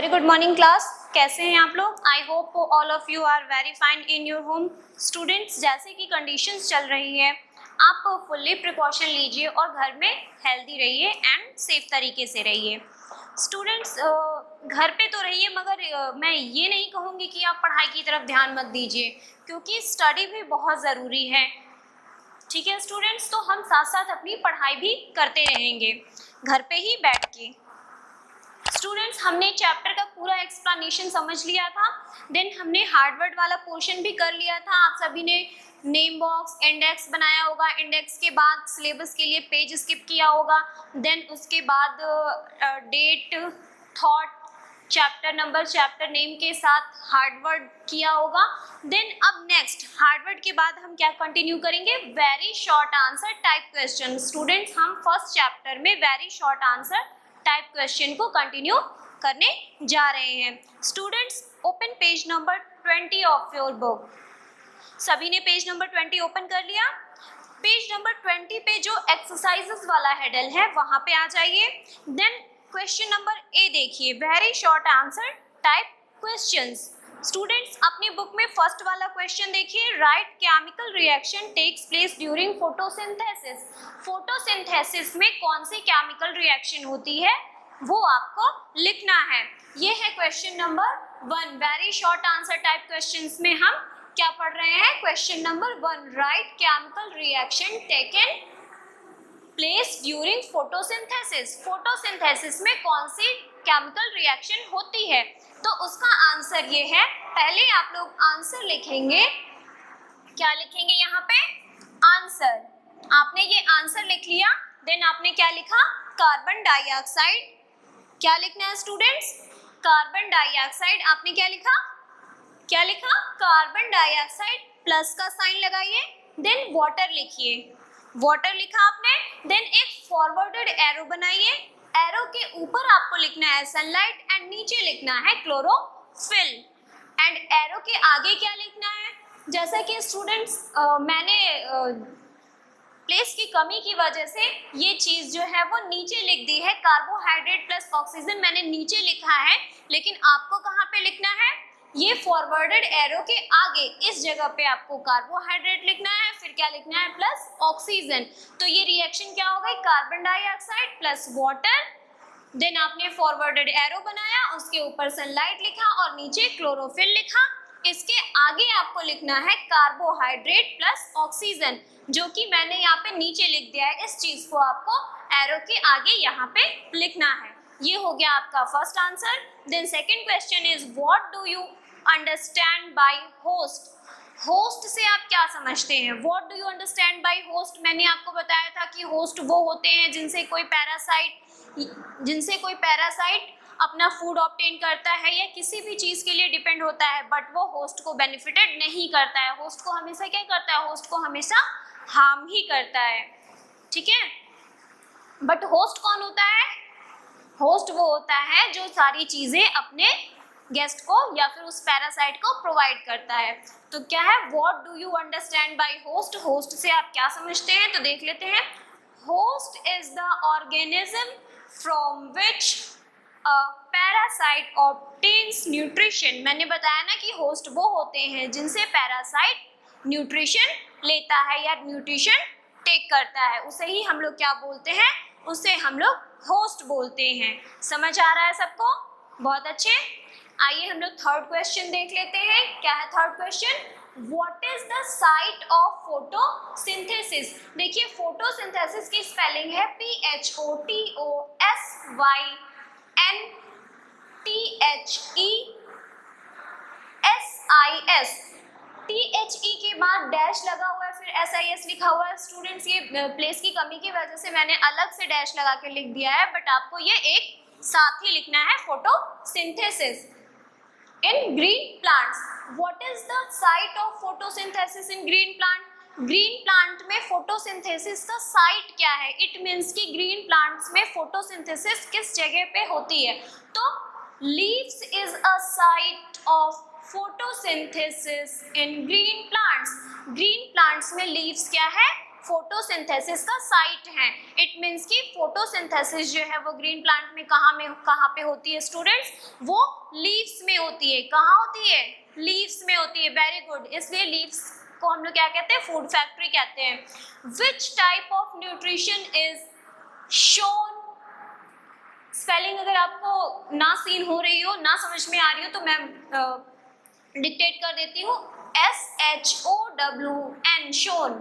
Very good morning class. कैसे हैं आप लोग? I hope all of you are very fine in your home. Students, जैसे कि कंडीशंस चल रही है, आप फुल्ली प्रिकॉशन लीजिए और घर में हेल्दी रहिए एंड सेफ तरीके से रहिए। स्टूडेंट्स, घर पे तो रहिए, मगर मैं ये नहीं कहूँगी कि आप पढ़ाई की तरफ ध्यान मत दीजिए, क्योंकि स्टडी भी बहुत ज़रूरी है। ठीक है स्टूडेंट्स, तो हम साथ साथ अपनी पढ़ाई भी करते रहेंगे घर पे ही बैठ के। स्टूडेंट्स, हमने चैप्टर का पूरा एक्सप्लेनेशन समझ लिया था, देन हमने हार्डवर्ड वाला पोर्शन भी कर लिया था। आप सभी ने नेम बॉक्स, इंडेक्स बनाया होगा, इंडेक्स के बाद सिलेबस के लिए पेज स्किप किया होगा, देन उसके बाद date, thought, chapter number, chapter name के साथ हार्डवर्ड किया होगा। देन अब नेक्स्ट हार्डवर्ड के बाद हम क्या कंटिन्यू करेंगे? Very short answer type question. Students, हम फर्स्ट चैप्टर में very short answer type question को कंटिन्यू करने जा रहे हैं। Students, open page number 20 of your book. सभी ने पेज नंबर 20 ओपन कर लिया? पेज नंबर 20 पे जो एक्सरसाइजेस वाला हेडल है वहां पे आ जाइए। देन क्वेश्चन नंबर ए देखिए, very short answer type questions. Students, अपनी बुक में फर्स्ट वाला क्वेश्चन देखिए, write chemical reaction takes place during photosynthesis. Photosynthesis में कौन सी केमिकल रिएक्शन होती है वो आपको लिखना है। ये है question number 1। Very short answer type questions में हम क्या पढ़ रहे हैं? Question number 1, right chemical reaction taken place during photosynthesis. Photosynthesis में कौन सी केमिकल रिएक्शन होती है? तो उसका आंसर ये है। पहले आप लोग आंसर लिखेंगे। क्या लिखेंगे यहाँ पे? आंसर। आपने ये आंसर लिख लिया, देन आपने क्या लिखा? Carbon dioxide. क्या लिखना है स्टूडेंट्स? Carbon dioxide. आपने क्या लिखा? क्या लिखा? कार्बन डाइऑक्साइड, प्लस का साइन लगाइए, देन वाटर लिखिए। वाटर लिखा आपने, देन एक फॉरवर्डेड एरो बनाइए। एरो के ऊपर आपको लिखना है सनलाइट एंड नीचे लिखना है क्लोरोफिल। एंड एरो के आगे क्या लिखना है? जैसा कि स्टूडेंट्स, मैंने प्लेस की कमी की वजह से ये चीज जो है वो नीचे लिख दी है। कार्बोहाइड्रेट प्लस ऑक्सीजन मैंने नीचे लिखा है, लेकिन आपको कहाँ पे लिखना है? ये फॉरवर्डेड एरो के आगे इस जगह पे आपको कार्बोहाइड्रेट लिखना है, फिर क्या लिखना है? Plus oxygen. तो ये रिएक्शन क्या हो गई? Carbon dioxide plus water. Then आपने फॉरवर्डेड एरो बनाया, उसके ऊपर सनलाइट लिखा और नीचे क्लोरोफिल लिखा। इसके आगे आपको लिखना है कार्बोहाइड्रेट प्लस ऑक्सीजन, जो कि मैंने यहाँ पे नीचे लिख दिया है। इस चीज को आपको एरो के आगे यहाँ पे लिखना है। ये हो गया आपका first answer. Then second question is, what do you understand by host. Host से आप क्या समझते हैं? What do you understand by host? मैंने आपको बताया था कि होस्ट वो होते हैं जिनसे कोई पैरासाइट अपना फूड ऑब्टेन करता है या किसी भी चीज के लिए डिपेंड होता है, बट वो होस्ट को बेनिफिटेड नहीं करता है। होस्ट को हमेशा क्या करता है? होस्ट को हमेशा हार्म ही करता है। ठीक है, बट होस्ट कौन होता है? होस्ट वो होता है जो सारी चीजें अपने गेस्ट को या फिर उस पैरासाइट को प्रोवाइड करता है। तो क्या है? What do you understand by host? Host से आप क्या समझते हैं? तो देख लेते हैं। Host is the organism from which a parasite obtains nutrition. मैंने बताया ना कि होस्ट वो होते हैं जिनसे पैरासाइट न्यूट्रिशन लेता है या न्यूट्रिशन टेक करता है। उसे ही हम लोग क्या बोलते हैं? उसे हम लोग होस्ट बोलते हैं। समझ आ रहा है सबको? बहुत अच्छे। आइए हम लोग थर्ड क्वेश्चन देख लेते हैं। क्या है third question? What is the site of photosynthesis? देखिए, फोटोसिंथेसिस की स्पेलिंग है PHOTOSYNTHESIS। THE के बाद डैश लगा हुआ है, फिर SIS लिखा हुआ है। स्टूडेंट्स, ये प्लेस की कमी की वजह से मैंने अलग से डैश लगा के लिख दिया है, बट आपको ये एक साथ ही लिखना है। Photosynthesis in green plants. What is the site of photosynthesis in green plant? Green plant में फोटोसिंथेसिस का साइट क्या है? इट मीन्स कि ग्रीन प्लांट्स में फोटोसिंथेसिस किस जगह पे होती है? तो leaves is a site of photosynthesis in green plants. Green plants में लीव्स क्या है? फोटोसिंथेसिस का साइट है। इट मीन्स कि फोटोसिंथेसिस जो है वो ग्रीन प्लांट में कहाँ पे होती है स्टूडेंट्स? वो लीव्स में होती है। कहाँ होती है? लीव्स में होती है। Very good. इसलिए लीव्स को हम लोग क्या कहते हैं? फूड फैक्ट्री कहते हैं। Which type of nutrition is shown? Spelling अगर आपको ना सीन हो रही हो, ना समझ में आ रही हो, तो मैं डिक्टेट कर देती हूँ। SHOWN shown.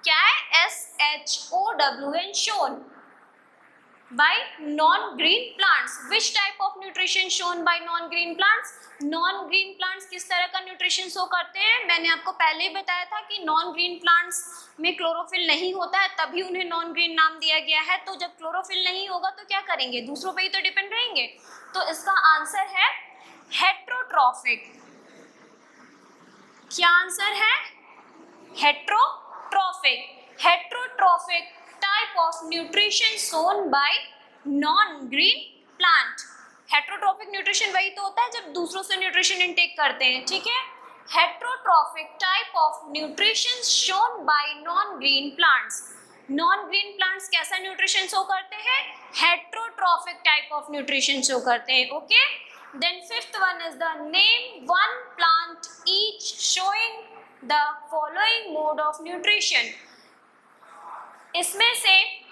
क्या है? SHOWN shown by non-green plants. Which type of nutrition shown by non-green plants? Non-green plants किस तरह का न्यूट्रिशन शो करते हैं? मैंने आपको पहले ही बताया था कि नॉन-ग्रीन प्लांट्स में क्लोरोफिल नहीं होता है, तभी उन्हें नॉन-ग्रीन नाम दिया गया है। तो जब क्लोरोफिल नहीं होगा तो क्या करेंगे? दूसरों पे ही तो डिपेंड रहेंगे। तो इसका आंसर है हेट्रोट्रॉफिक। क्या आंसर है? Heterotrophic. Heterotrophic type of nutrition shown by non-green plant. Heterotrophic nutrition वही तो होता है जब दूसरों से न्यूट्रिशन इनटेक करते हैं, ठीक है। Heterotrophic type of nutrition shown by non-green plants. Non-green plants कैसा न्यूट्रिशन शो करते हैं? Heterotrophic type of nutrition show करते हैं। Okay, then fifth one is the name one plant each showing the following mode of nutrition. इसमें से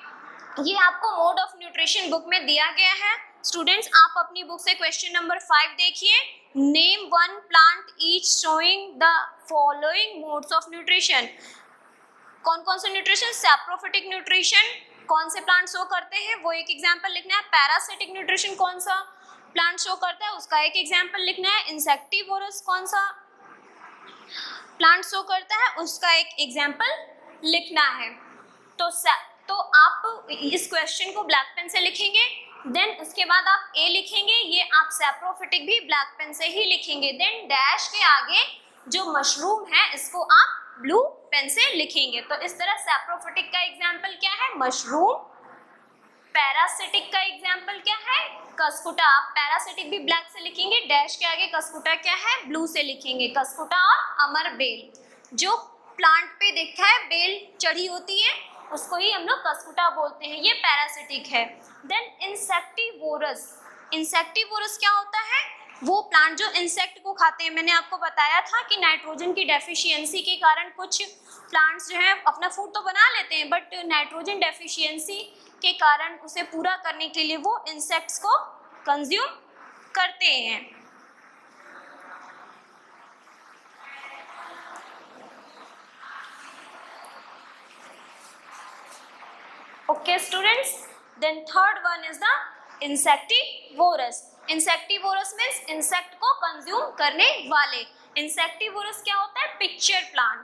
ये आपको mode of nutrition book में दिया गया है। स्टूडेंट्स, आप अपनी बुक से क्वेश्चन नंबर 5 देखिए। Name one plant each showing the following modes of nutrition. कौन कौन से न्यूट्रिशन? सैप्रोफिटिक न्यूट्रिशन कौन से प्लांट शो करते हैं, वो एक एग्जाम्पल लिखना है। पैरासिटिक न्यूट्रिशन कौन सा प्लांट शो करता है, उसका एक एग्जाम्पल लिखना है। इंसेक्टिवोरस कौन सा प्लांट शो करता है, उसका एक एग्जाम्पल लिखना है। तो आप इस क्वेश्चन को ब्लैक पेन से लिखेंगे, देन उसके बाद आप ए लिखेंगे, ये आप सैप्रोफिटिक भी ब्लैक पेन से ही लिखेंगे। देन डैश के आगे जो मशरूम है इसको आप ब्लू पेन से लिखेंगे। तो इस तरह सैप्रोफिटिक का एग्जाम्पल क्या है? मशरूम। पैरासिटिक का एग्जाम्पल क्या है? कस्कुटा। आप पैरासिटिक भी ब्लैक से लिखेंगे, डैश के आगे कस्कुटा क्या है? ब्लू से लिखेंगे। कस्कुटा और अमरबेल। जो प्लांट पे देखा है बेल चढ़ी होती है उसको ही हम लोग कस्कुटा बोलते हैं, ये पैरासिटिक है। Then insectivorous. इंसेक्टिवोरस क्या होता है? वो प्लांट जो इंसेक्ट को खाते हैं। मैंने आपको बताया था कि नाइट्रोजन की डेफिशिएंसी के कारण कुछ प्लांट्स जो है अपना फूड तो बना लेते हैं, बट नाइट्रोजन डेफिशिएंसी के कारण उसे पूरा करने के लिए वो इंसेक्ट्स को कंज्यूम करते हैं। Okay students, then third one is the insectivorous. Insectivorous means insect को consume करने वाले। Insectivorous क्या होता है? Pitcher plant.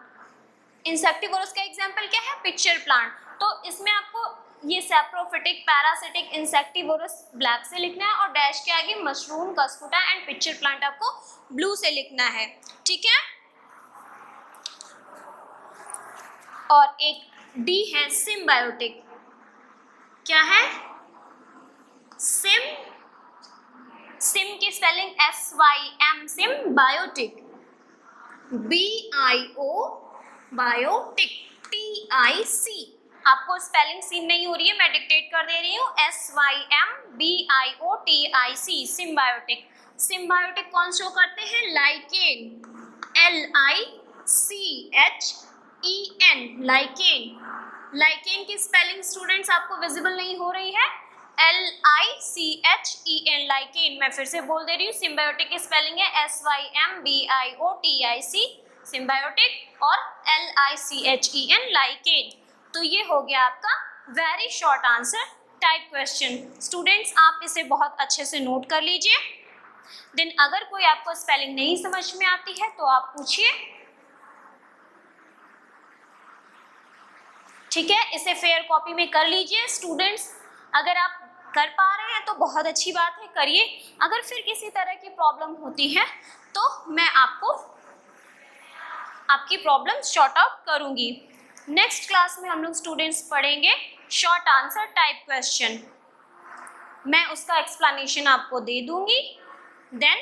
Insectivorous का एग्जाम्पल क्या है? Pitcher plant. तो इसमें आपको ये सैप्रोफिटिक, पैरासिटिक, इंसेक्टिवोरस ब्लैक से लिखना है और डैश के आगे mushroom, Cuscuta and pitcher plant आपको ब्लू से लिखना है, ठीक है। और एक डी है सिम्बायोटिक। क्या है? सिम। सिम की spelling SYM, symbiotic. BIO biotic, TIC। आपको स्पेलिंग सीन नहीं हो रही है, मैं डिक्टेट कर दे रही हूँ। SYM BIOTIC, symbiotic. सिम्बायोटिक कौन शो करते हैं? लाइकेन। LICHEN, lichen. लाइकेन की स्पेलिंग स्टूडेंट्स आपको विजिबल नहीं हो रही है। LICHEN, lichen. मैं फिर से बोल दे रही हूँ, सिम्बायोटिक की स्पेलिंग है SYM BIOTIC, सिम्बायोटिक, और LICHEN, लाइकेन। तो ये हो गया आपका very short answer type question. Students, आप इसे बहुत अच्छे से नोट कर लीजिए। देन अगर कोई आपको स्पेलिंग नहीं समझ में आती है तो आप पूछिए, ठीक है। इसे फेयर कॉपी में कर लीजिए। स्टूडेंट्स, अगर आप कर पा रहे हैं तो बहुत अच्छी बात है, करिए। अगर फिर किसी तरह की प्रॉब्लम होती है तो मैं आपको आपकी प्रॉब्लम शॉर्ट आउट करूंगी। नेक्स्ट क्लास में हम लोग स्टूडेंट्स पढ़ेंगे शॉर्ट आंसर टाइप क्वेश्चन। मैं उसका एक्सप्लेनेशन आपको दे दूंगी। देन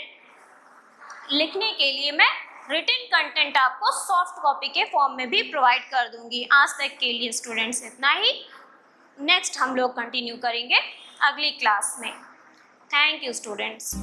लिखने के लिए मैं रिटन कंटेंट आपको सॉफ्ट कॉपी के फॉर्म में भी प्रोवाइड कर दूंगी। आज तक के लिए स्टूडेंट्स इतना ही। नेक्स्ट हम लोग कंटिन्यू करेंगे अगली क्लास में। Thank you students.